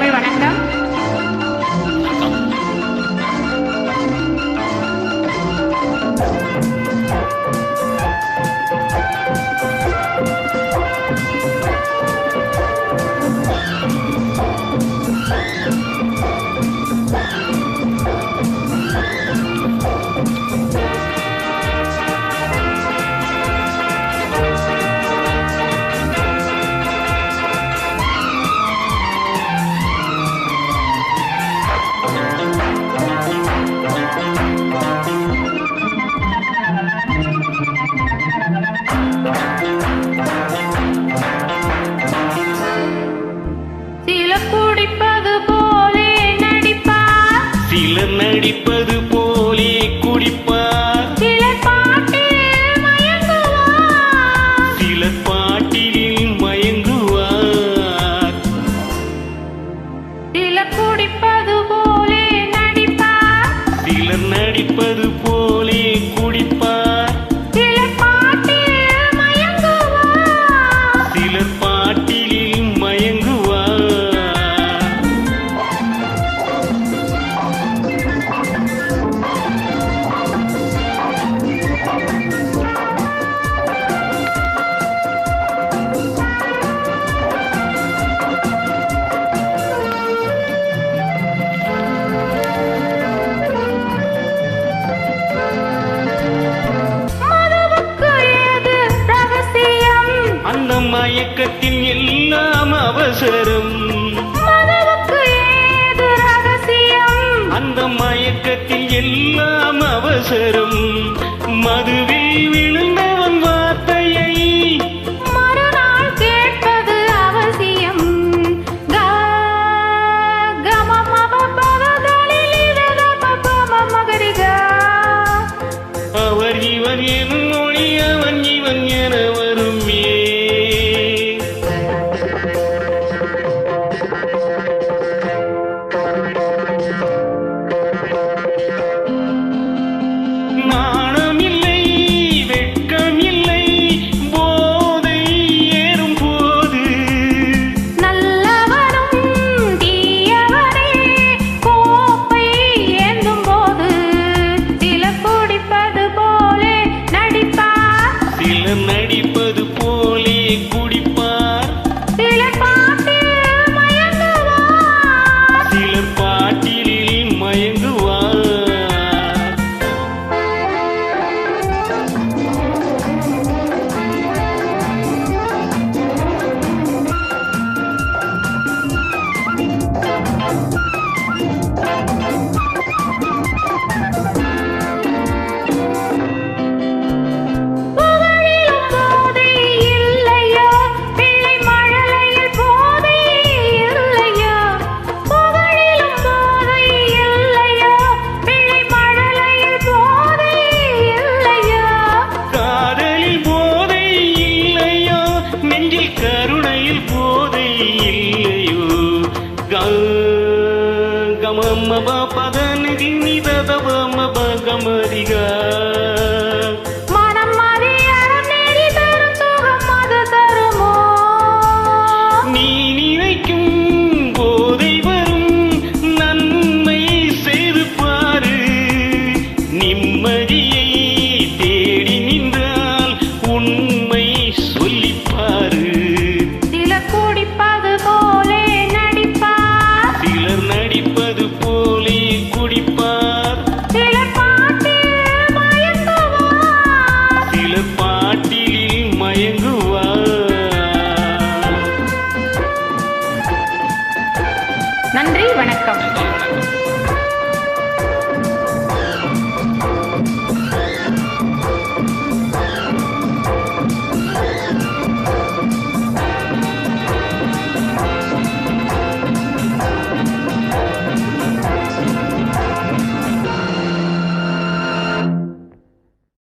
நன்றி, வணக்கம். நடிப்பது போலே குடிப்பார், சிலர் பாட்டில் மயங்குவார், சிலர் பாட்டில் மயங்குவார். சிலர் குடிப்பது போலே நடிப்பார், சிலர் நடிப்பது போலே குடிப்பார், சிலர் பாட்டில் மயங்குவார், சிலர் பாட்டில் மயங்குவார். அந்த மயக்கத்தில் எல்லாம் அவசரம், மதுவுக்கு ஏது ரகசியம், அந்த மயக்கத்தில் எல்லாம் அவசரம். மதுவில் விழுந்தவன் வார்த்தையை மறுநாள் கேட்பது அவசியம். அவர் இவர் எனும் மொழி அவன் இவன் என வருமே. நாணம் இல்லை, வெட்கம் இல்லை, போதை ஏறும் போது நல்லவனும் தீயவனே கோப்பை ஏந்தும் போது சிலர் குடிப்பது போலே நடிப்பார், சிலர் நடிப்பது போலே குடிப்பார், சிலர் பாட்டில் மயங்குவார், சிலர் பாட்டிலில் மயங்குவார். புகழிலும் போதை இல்லையோ, பிள்ளை மழலையில் போதை இல்லையோ, புகழிலும் போதை இல்லையோ, பிள்ளை மழலையில் போதை இல்லையோ, காதலில் போதை இல்லையோ, நெஞ்சில் கருணையில் போதை இல்லையோ. கமமப பதநிதி நிததபமப கமரிகா. மனம் அறியாரம் நெறி தரும் சுகம் அது தருமோ? நீ நினைக்கும் போதை வரும், நன்மை செய்து பாரு. நிம்மதியை தேடி நின்றால் உண்மை சொல்லிப்பாரு. சிலர் குடிப்பது